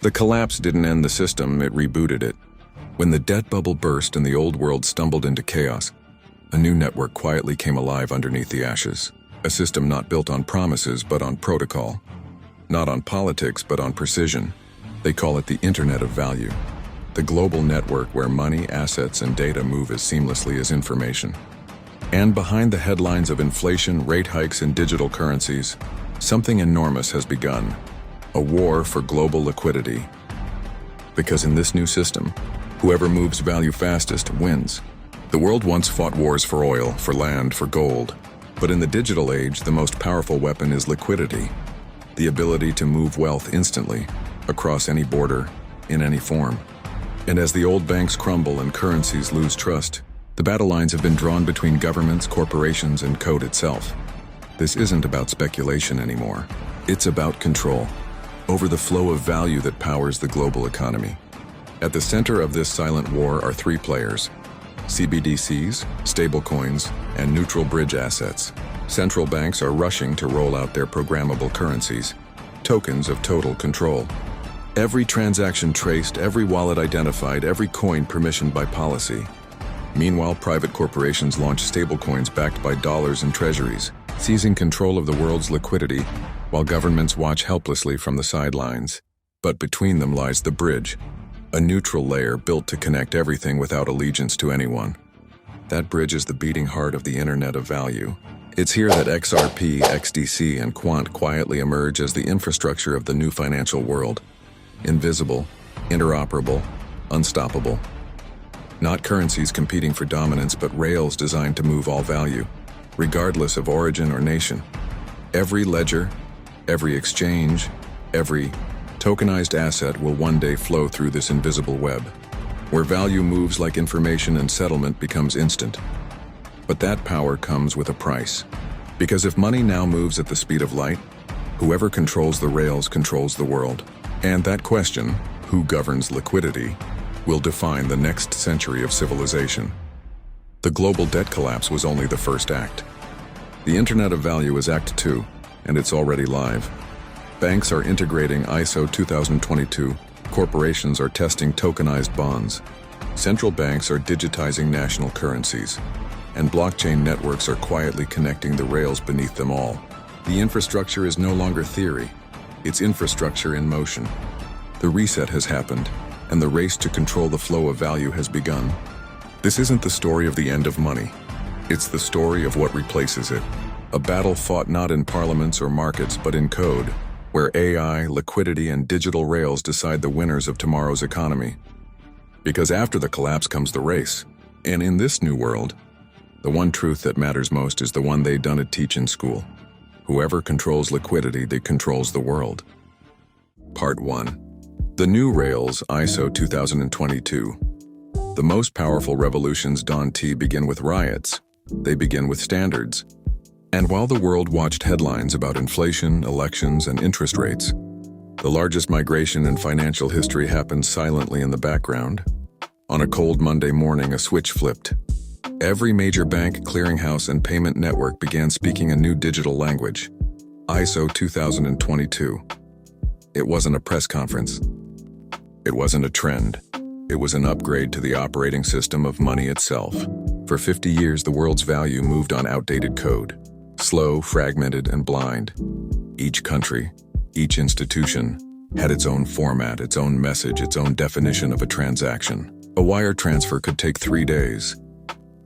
The collapse didn't end the system, it rebooted it. When the debt bubble burst and the old world stumbled into chaos, a new network quietly came alive underneath the ashes. A system not built on promises but on protocol. Not on politics but on precision. They call it the Internet of Value. The global network where money, assets, and data move as seamlessly as information. And behind the headlines of inflation, rate hikes, and digital currencies, something enormous has begun. A war for global liquidity. Because in this new system, whoever moves value fastest wins. The world once fought wars for oil, for land, for gold. But in the digital age, the most powerful weapon is liquidity. The ability to move wealth instantly, across any border, in any form. And as the old banks crumble and currencies lose trust, the battle lines have been drawn between governments, corporations, and code itself. This isn't about speculation anymore. It's about control over the flow of value that powers the global economy. At the center of this silent war are three players: CBDCs, stablecoins, and neutral bridge assets. Central banks are rushing to roll out their programmable currencies, tokens of total control. Every transaction traced, every wallet identified, every coin permissioned by policy. Meanwhile, private corporations launch stablecoins backed by dollars and treasuries, seizing control of the world's liquidity, while governments watch helplessly from the sidelines. But between them lies the bridge, a neutral layer built to connect everything without allegiance to anyone. That bridge is the beating heart of the Internet of Value. It's here that XRP, XDC, and Quant quietly emerge as the infrastructure of the new financial world. Invisible, interoperable, unstoppable. Not currencies competing for dominance, but rails designed to move all value, regardless of origin or nation. Every ledger, every exchange, every tokenized asset will one day flow through this invisible web, where value moves like information and settlement becomes instant. But that power comes with a price. Because if money now moves at the speed of light, whoever controls the rails controls the world. And that question, who governs liquidity, will define the next century of civilization. The global debt collapse was only the first act. The Internet of Value is Act 2, and it's already live. Banks are integrating ISO 2022, corporations are testing tokenized bonds, central banks are digitizing national currencies, and blockchain networks are quietly connecting the rails beneath them all. The infrastructure is no longer theory, it's infrastructure in motion. The reset has happened, and the race to control the flow of value has begun. This isn't the story of the end of money, it's the story of what replaces it. A battle fought not in parliaments or markets, but in code, where AI, liquidity, and digital rails decide the winners of tomorrow's economy. Because after the collapse comes the race. And in this new world, the one truth that matters most is the one they don't teach in school. Whoever controls liquidity, they controls the world. Part 1. The new rails, ISO 2022. The most powerful revolutions don't begin with riots. They begin with standards. And while the world watched headlines about inflation, elections, and interest rates, the largest migration in financial history happened silently in the background. On a cold Monday morning, a switch flipped. Every major bank, clearinghouse, and payment network began speaking a new digital language, ISO 2022. It wasn't a press conference. It wasn't a trend. It was an upgrade to the operating system of money itself. For 50 years, the world's value moved on outdated code. Slow, fragmented, and blind. Each country, each institution, had its own format, its own message, its own definition of a transaction. A wire transfer could take 3 days.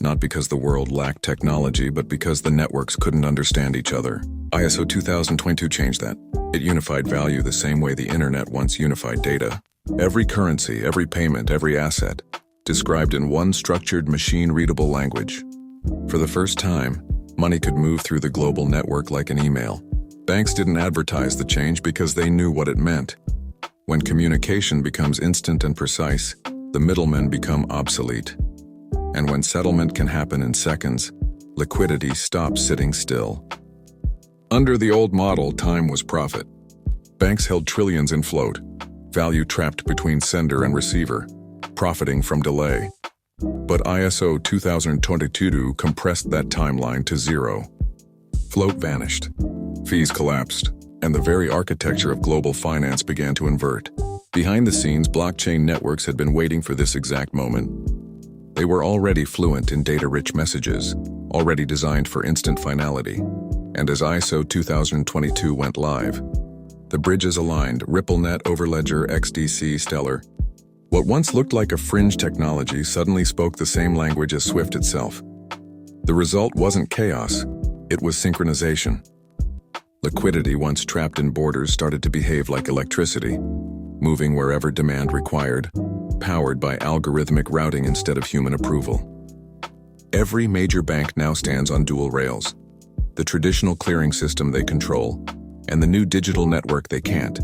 Not because the world lacked technology, but because the networks couldn't understand each other. ISO 2022 changed that. It unified value the same way the internet once unified data. Every currency, every payment, every asset, described in one structured, machine-readable language. For the first time, money could move through the global network like an email. Banks didn't advertise the change because they knew what it meant. When communication becomes instant and precise, the middlemen become obsolete. And when settlement can happen in seconds, liquidity stops sitting still. Under the old model, time was profit. Banks held trillions in float, value trapped between sender and receiver, profiting from delay. But ISO 2022 compressed that timeline to zero. Float vanished, fees collapsed, and the very architecture of global finance began to invert. Behind the scenes, blockchain networks had been waiting for this exact moment. They were already fluent in data-rich messages, already designed for instant finality. And as ISO 2022 went live, the bridges aligned: RippleNet, Overledger, XDC, Stellar. What once looked like a fringe technology suddenly spoke the same language as Swift itself. The result wasn't chaos, it was synchronization. Liquidity, once trapped in borders, started to behave like electricity, moving wherever demand required, powered by algorithmic routing instead of human approval. Every major bank now stands on dual rails: the traditional clearing system they control, and the new digital network they can't.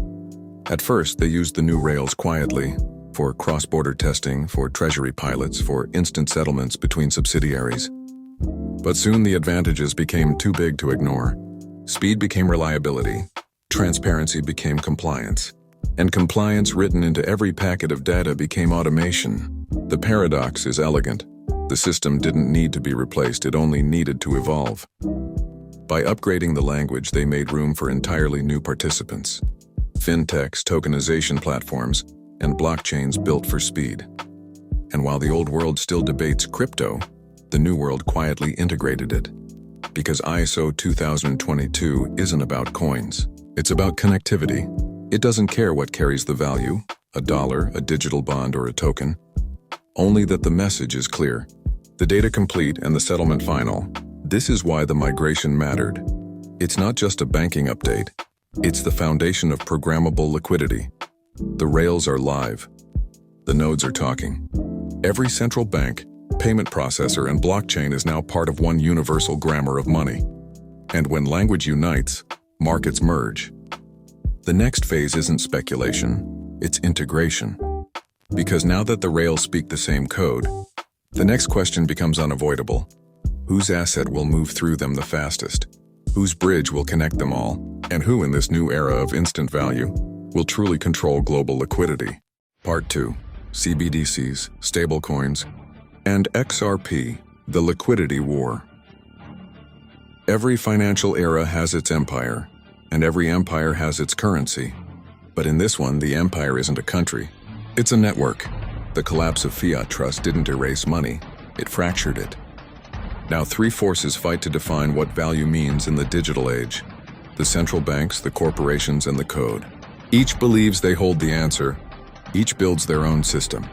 At first, they used the new rails quietly, for cross-border testing, for treasury pilots, for instant settlements between subsidiaries. But soon the advantages became too big to ignore. Speed became reliability, transparency became compliance, and compliance written into every packet of data became automation. The paradox is elegant. The system didn't need to be replaced, it only needed to evolve. By upgrading the language, they made room for entirely new participants: fintechs, tokenization platforms, and blockchains built for speed. And while the old world still debates crypto, the new world quietly integrated it. Because ISO 2022 isn't about coins, it's about connectivity. It doesn't care what carries the value, a dollar, a digital bond, or a token. Only that the message is clear, the data complete, and the settlement final. This is why the migration mattered. It's not just a banking update, it's the foundation of programmable liquidity. The rails are live. The nodes are talking. Every central bank, payment processor, and blockchain is now part of one universal grammar of money. And when language unites, markets merge. The next phase isn't speculation, it's integration. Because now that the rails speak the same code, the next question becomes unavoidable. Whose asset will move through them the fastest? Whose bridge will connect them all? And who, in this new era of instant value, will truly control global liquidity? Part 2. CBDCs, Stablecoins, and XRP, the liquidity war. Every financial era has its empire, and every empire has its currency. But in this one, the empire isn't a country, it's a network. The collapse of fiat trust didn't erase money, it fractured it. Now three forces fight to define what value means in the digital age: the central banks, the corporations, and the code. Each believes they hold the answer, each builds their own system,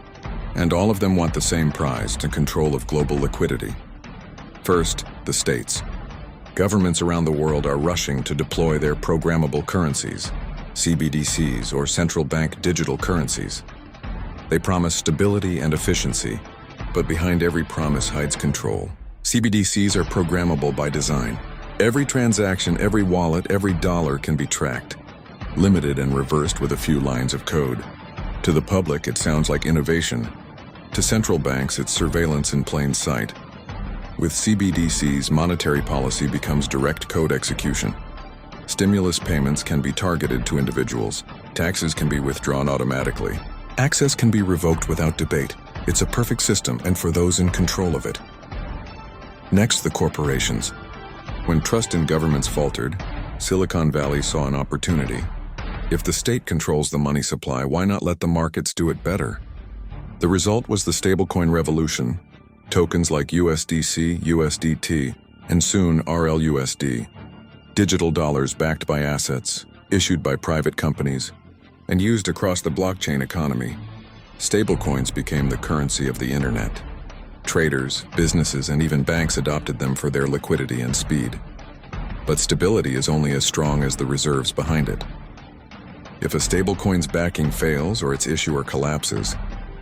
and all of them want the same prize: to control of global liquidity. First, the states. Governments around the world are rushing to deploy their programmable currencies, CBDCs, or central bank digital currencies. They promise stability and efficiency, but behind every promise hides control. CBDCs are programmable by design. Every transaction, every wallet, every dollar can be tracked, limited and reversed with a few lines of code. To the public, it sounds like innovation. To central banks, it's surveillance in plain sight. With CBDCs, monetary policy becomes direct code execution. Stimulus payments can be targeted to individuals. Taxes can be withdrawn automatically. Access can be revoked without debate. It's a perfect system, and for those in control of it. Next, the corporations. When trust in governments faltered, Silicon Valley saw an opportunity. If the state controls the money supply, why not let the markets do it better? The result was the stablecoin revolution. Tokens like USDC, USDT, and soon RLUSD. Digital dollars backed by assets, issued by private companies, and used across the blockchain economy. Stablecoins became the currency of the internet. Traders, businesses, and even banks adopted them for their liquidity and speed. But stability is only as strong as the reserves behind it. If a stablecoin's backing fails or its issuer collapses,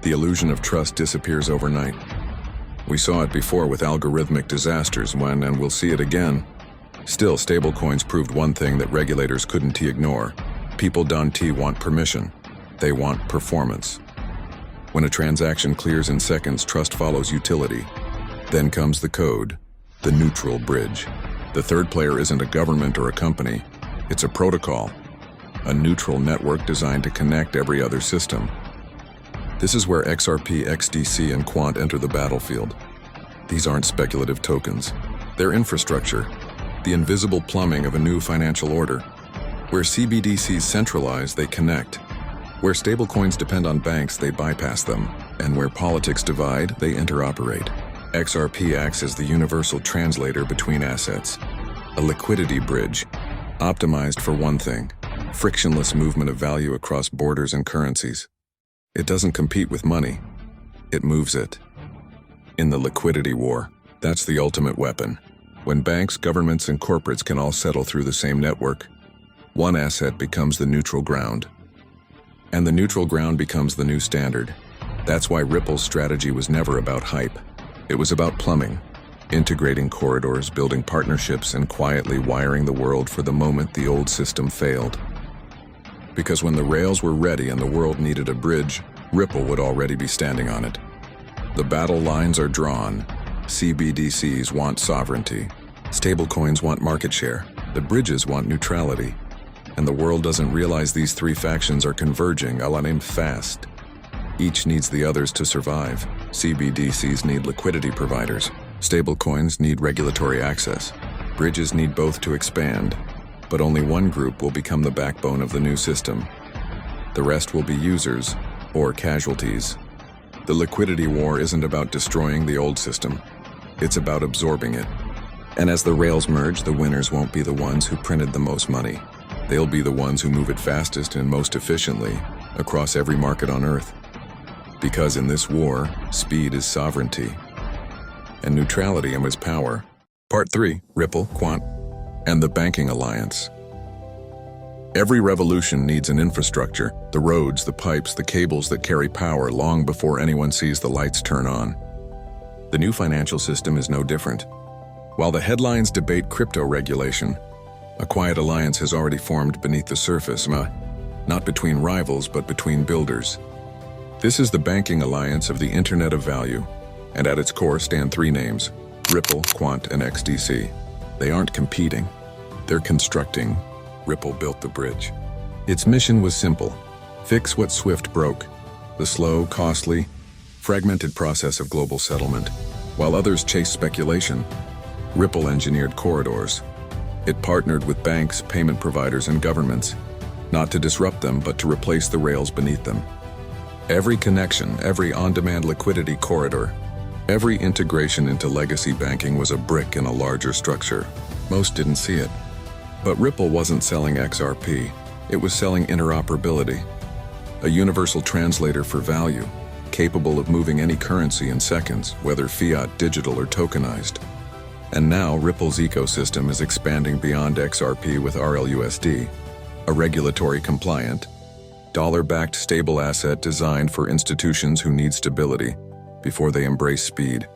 the illusion of trust disappears overnight. We saw it before with algorithmic disasters when, and we'll see it again. Still, stablecoins proved one thing that regulators couldn't ignore. People don't want permission. They want performance. When a transaction clears in seconds, trust follows utility. Then comes the code, the neutral bridge. The third player isn't a government or a company. It's a protocol, a neutral network designed to connect every other system. This is where XRP, XDC, and Quant enter the battlefield. These aren't speculative tokens. They're infrastructure, the invisible plumbing of a new financial order. Where CBDCs centralize, they connect. Where stablecoins depend on banks, they bypass them. And where politics divide, they interoperate. XRP acts as the universal translator between assets. A liquidity bridge, optimized for one thing: frictionless movement of value across borders and currencies. It doesn't compete with money, it moves it. In the liquidity war, that's the ultimate weapon. When banks, governments, and corporates can all settle through the same network, one asset becomes the neutral ground. And the neutral ground becomes the new standard. That's why Ripple's strategy was never about hype. It was about plumbing, integrating corridors, building partnerships, and quietly wiring the world for the moment the old system failed. Because when the rails were ready and the world needed a bridge, Ripple would already be standing on it. The battle lines are drawn. CBDCs want sovereignty. Stablecoins want market share. The bridges want neutrality. And the world doesn't realize these three factions are converging fast. Each needs the others to survive. CBDCs need liquidity providers. Stablecoins need regulatory access. Bridges need both to expand. But only one group will become the backbone of the new system. The rest will be users or casualties. The liquidity war isn't about destroying the old system. It's about absorbing it. And as the rails merge, the winners won't be the ones who printed the most money. They'll be the ones who move it fastest and most efficiently across every market on Earth. Because in this war, speed is sovereignty, and neutrality is power. Part 3, Ripple, Quant, and the Banking Alliance. Every revolution needs an infrastructure, the roads, the pipes, the cables that carry power long before anyone sees the lights turn on. The new financial system is no different. While the headlines debate crypto regulation, a quiet alliance has already formed beneath the surface, not between rivals, but between builders. This is the Banking Alliance of the Internet of Value, and at its core stand three names: Ripple, Quant, and XDC. They aren't competing, they're constructing. Ripple built the bridge. Its mission was simple: fix what Swift broke, the slow, costly, fragmented process of global settlement. While others chased speculation, Ripple engineered corridors. It partnered with banks, payment providers, and governments, not to disrupt them, but to replace the rails beneath them. Every connection, every on-demand liquidity corridor, every integration into legacy banking was a brick in a larger structure. Most didn't see it. But Ripple wasn't selling XRP, it was selling interoperability. A universal translator for value, capable of moving any currency in seconds, whether fiat, digital, or tokenized. And now Ripple's ecosystem is expanding beyond XRP with RLUSD, a regulatory-compliant, dollar-backed stable asset designed for institutions who need stability before they embrace speed.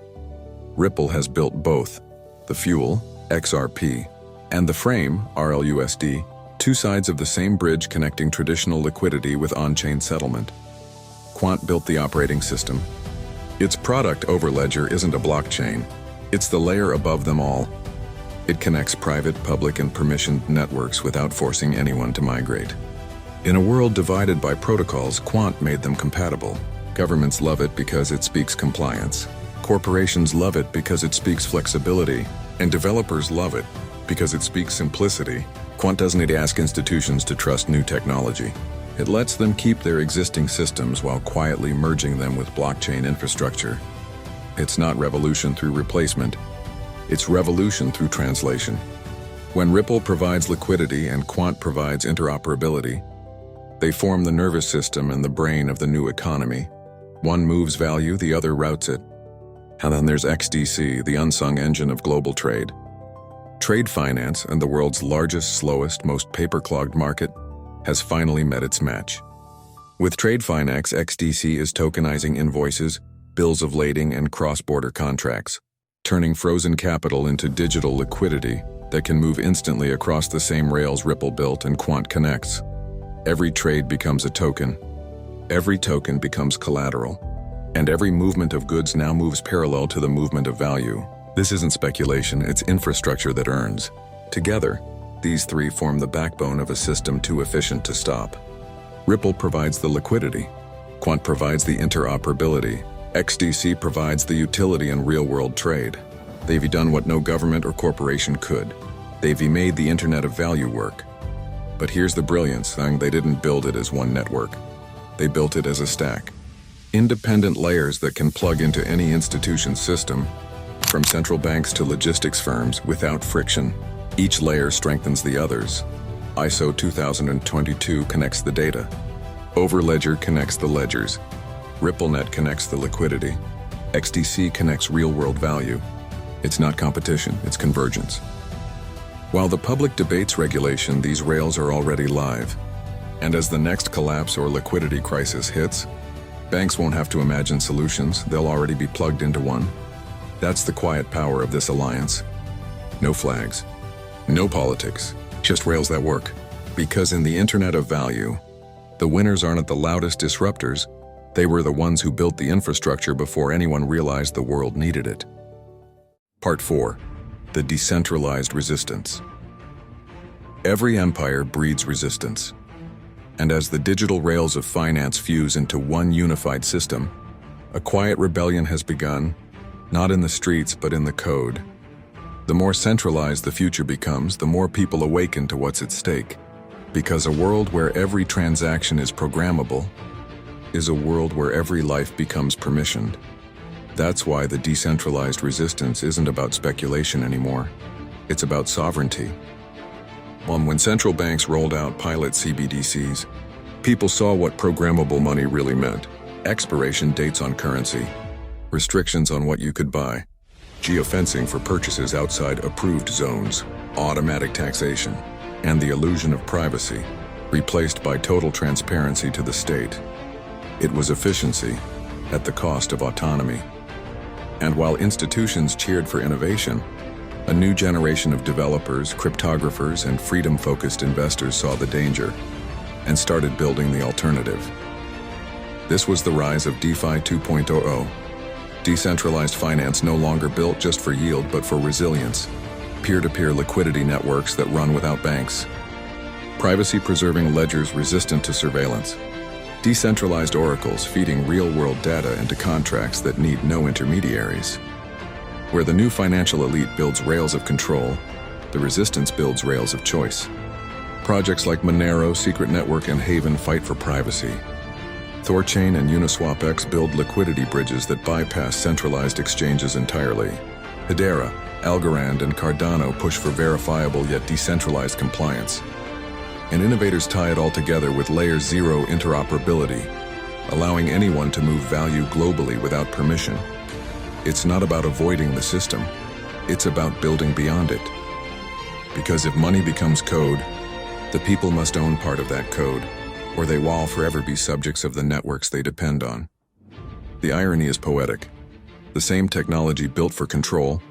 Ripple has built both: the fuel, XRP, and the frame, RLUSD, two sides of the same bridge connecting traditional liquidity with on-chain settlement. Quant built the operating system. Its product Overledger isn't a blockchain. It's the layer above them all. It connects private, public, and permissioned networks without forcing anyone to migrate. In a world divided by protocols, Quant made them compatible. Governments love it because it speaks compliance. Corporations love it because it speaks flexibility. And developers love it because it speaks simplicity. Quant doesn't need to ask institutions to trust new technology. It lets them keep their existing systems while quietly merging them with blockchain infrastructure. It's not revolution through replacement. It's revolution through translation. When Ripple provides liquidity and Quant provides interoperability, they form the nervous system and the brain of the new economy. One moves value, the other routes it. And then there's XDC, the unsung engine of global trade. Trade finance, and the world's largest, slowest, most paper-clogged market, has finally met its match. With trade finance, XDC is tokenizing invoices, bills of lading, and cross-border contracts, turning frozen capital into digital liquidity that can move instantly across the same rails Ripple built and Quant connects. Every trade becomes a token. Every token becomes collateral. And every movement of goods now moves parallel to the movement of value. This isn't speculation, it's infrastructure that earns. Together, these three form the backbone of a system too efficient to stop. Ripple provides the liquidity. Quant provides the interoperability. XDC provides the utility and real-world trade. They've done what no government or corporation could. They've made the Internet of Value work. But here's the brilliance: they didn't build it as one network. They built it as a stack. Independent layers that can plug into any institution's system, from central banks to logistics firms, without friction. Each layer strengthens the others. ISO 2022 connects the data. Overledger connects the ledgers. RippleNet connects the liquidity. XDC connects real-world value. It's not competition, it's convergence. While the public debates regulation, these rails are already live. And as the next collapse or liquidity crisis hits, banks won't have to imagine solutions, they'll already be plugged into one. That's the quiet power of this alliance. No flags, no politics, just rails that work. Because in the Internet of Value, the winners aren't the loudest disruptors, they were the ones who built the infrastructure before anyone realized the world needed it. Part 4. The Decentralized Resistance. Every empire breeds resistance. And as the digital rails of finance fuse into one unified system, a quiet rebellion has begun, not in the streets but in the code. The more centralized the future becomes, the more people awaken to what's at stake. Because a world where every transaction is programmable is a world where every life becomes permissioned. That's why the decentralized resistance isn't about speculation anymore. It's about sovereignty. When central banks rolled out pilot CBDCs, people saw what programmable money really meant. Expiration dates on currency, restrictions on what you could buy, geofencing for purchases outside approved zones, automatic taxation, and the illusion of privacy, replaced by total transparency to the state. It was efficiency at the cost of autonomy. And while institutions cheered for innovation, a new generation of developers, cryptographers, and freedom-focused investors saw the danger and started building the alternative. This was the rise of DeFi 2.0. Decentralized finance no longer built just for yield but for resilience. Peer-to-peer liquidity networks that run without banks. Privacy-preserving ledgers resistant to surveillance. Decentralized oracles feeding real-world data into contracts that need no intermediaries. Where the new financial elite builds rails of control, the resistance builds rails of choice. Projects like Monero, Secret Network, and Haven fight for privacy. Thorchain and UniswapX build liquidity bridges that bypass centralized exchanges entirely. Hedera, Algorand, and Cardano push for verifiable yet decentralized compliance. And innovators tie it all together with layer 0 interoperability, allowing anyone to move value globally without permission. It's not about avoiding the system, it's about building beyond it. Because if money becomes code, the people must own part of that code, or they will forever be subjects of the networks they depend on. The irony is poetic. The same technology built for control,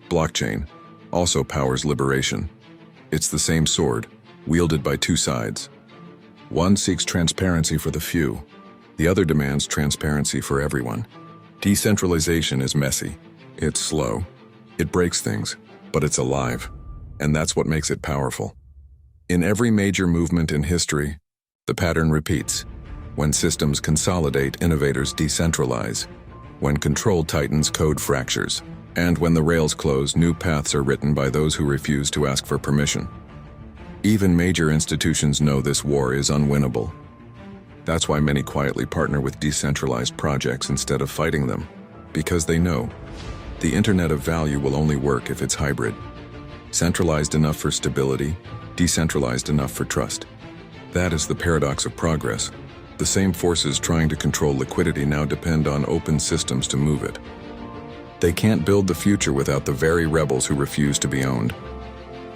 blockchain, also powers liberation. It's the same sword, wielded by two sides. One seeks transparency for the few, the other demands transparency for everyone. Decentralization is messy, it's slow, it breaks things, but it's alive, and that's what makes it powerful. In every major movement in history, the pattern repeats. When systems consolidate, innovators decentralize. When control tightens, code fractures. And when the rails close, new paths are written by those who refuse to ask for permission. Even major institutions know this war is unwinnable. That's why many quietly partner with decentralized projects instead of fighting them, because they know the Internet of Value will only work if it's hybrid. Centralized enough for stability, decentralized enough for trust. That is the paradox of progress. The same forces trying to control liquidity now depend on open systems to move it. They can't build the future without the very rebels who refuse to be owned.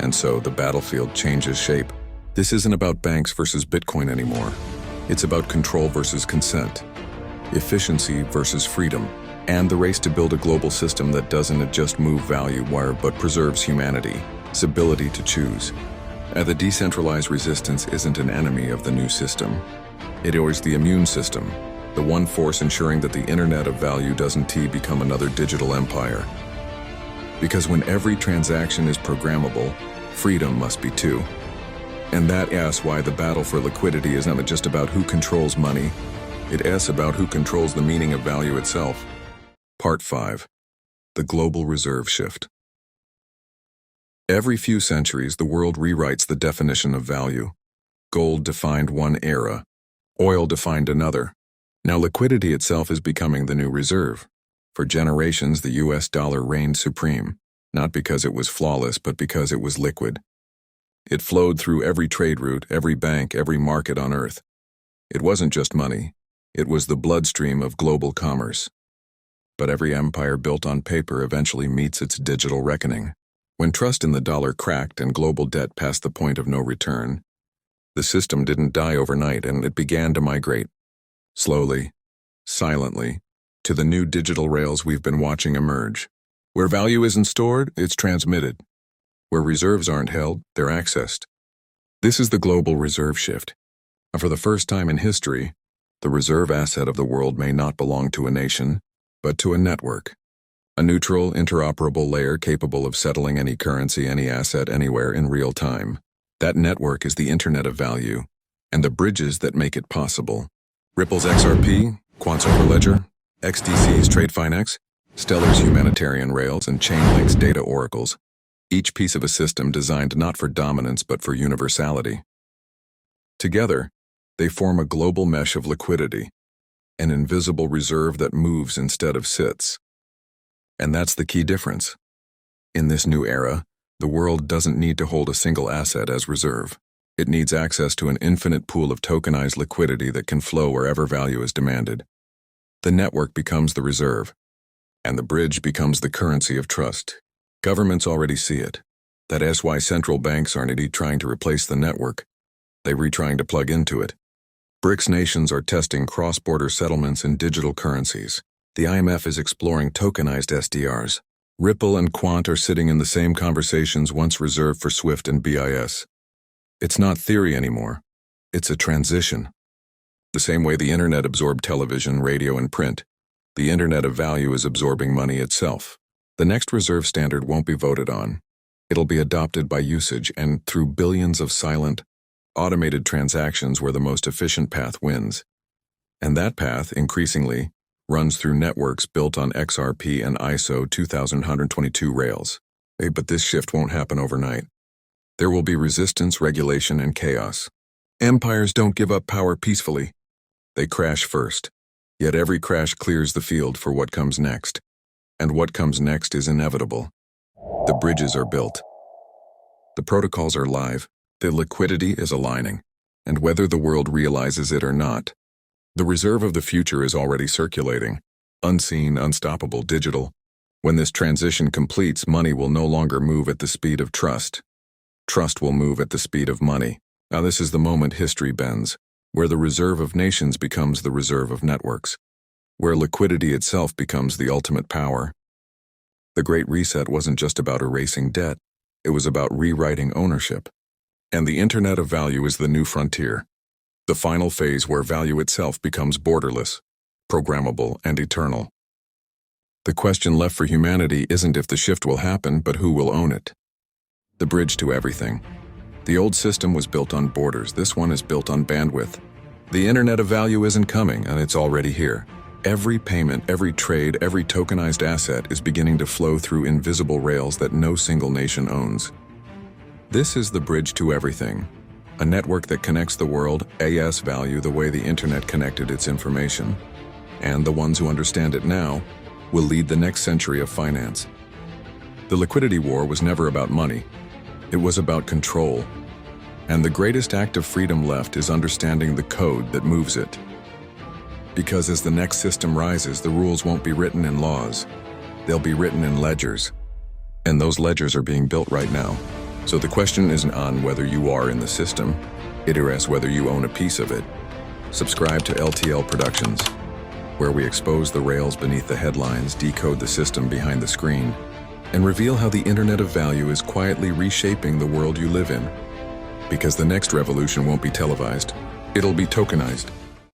And so the battlefield changes shape. This isn't about banks versus Bitcoin anymore. It's about control versus consent, efficiency versus freedom, and the race to build a global system that doesn't just move value wire but preserves humanity, its ability to choose. And the decentralized resistance isn't an enemy of the new system. It is the immune system, the one force ensuring that the Internet of Value doesn't become another digital empire. Because when every transaction is programmable, freedom must be too. And that is why the battle for liquidity is not just about who controls money, it is about who controls the meaning of value itself. Part 5. The Global Reserve Shift. Every few centuries, the world rewrites the definition of value. Gold defined one era. Oil defined another. Now liquidity itself is becoming the new reserve. For generations, the US dollar reigned supreme, not because it was flawless, but because it was liquid. It flowed through every trade route, every bank, every market on Earth. It wasn't just money. It was the bloodstream of global commerce. But every empire built on paper eventually meets its digital reckoning. When trust in the dollar cracked and global debt passed the point of no return, the system didn't die overnight, and it began to migrate, slowly, silently, to the new digital rails we've been watching emerge. Where value isn't stored, it's transmitted. Where reserves aren't held, they're accessed. This is the global reserve shift. And for the first time in history, the reserve asset of the world may not belong to a nation, but to a network. A neutral, interoperable layer capable of settling any currency, any asset, anywhere in real time. That network is the Internet of Value, and the bridges that make it possible. Ripple's XRP, Quant's Overledger, XDC's TradeFinex, Stellar's humanitarian rails, and Chainlink's data oracles. Each piece of a system designed not for dominance but for universality. Together, they form a global mesh of liquidity, an invisible reserve that moves instead of sits. And that's the key difference. In this new era, the world doesn't need to hold a single asset as reserve. It needs access to an infinite pool of tokenized liquidity that can flow wherever value is demanded. The network becomes the reserve, and the bridge becomes the currency of trust. Governments already see it. That is why central banks aren't trying to replace the network. They're trying to plug into it. BRICS nations are testing cross-border settlements in digital currencies. The IMF is exploring tokenized SDRs. Ripple and Quant are sitting in the same conversations once reserved for SWIFT and BIS. It's not theory anymore. It's a transition. The same way the Internet absorbed television, radio, and print, the Internet of Value is absorbing money itself. The next reserve standard won't be voted on. It'll be adopted by usage and through billions of silent, automated transactions where the most efficient path wins. And that path, increasingly, runs through networks built on XRP and ISO 2122 rails. But this shift won't happen overnight. There will be resistance, regulation, and chaos. Empires don't give up power peacefully. They crash first. Yet every crash clears the field for what comes next. And what comes next is inevitable. The bridges are built. The protocols are live. The liquidity is aligning. And whether the world realizes it or not, the reserve of the future is already circulating. Unseen, unstoppable, digital. When this transition completes, money will no longer move at the speed of trust. Trust will move at the speed of money. Now this is the moment history bends, where the reserve of nations becomes the reserve of networks, where liquidity itself becomes the ultimate power. The Great Reset wasn't just about erasing debt, it was about rewriting ownership. And the Internet of Value is the new frontier, the final phase where value itself becomes borderless, programmable, and eternal. The question left for humanity isn't if the shift will happen, but who will own it. The bridge to everything. The old system was built on borders. This one is built on bandwidth. The Internet of Value isn't coming, and it's already here. Every payment, every trade, every tokenized asset is beginning to flow through invisible rails that no single nation owns. This is the bridge to everything. A network that connects the world, AS value the way the Internet connected its information. And the ones who understand it now will lead the next century of finance. The liquidity war was never about money. It was about control. And the greatest act of freedom left is understanding the code that moves it. Because as the next system rises, the rules won't be written in laws. They'll be written in ledgers. And those ledgers are being built right now. So the question isn't on whether you are in the system, it is whether you own a piece of it. Subscribe to LTL Productions, where we expose the rails beneath the headlines, decode the system behind the screen, and reveal how the Internet of Value is quietly reshaping the world you live in. Because the next revolution won't be televised, it'll be tokenized.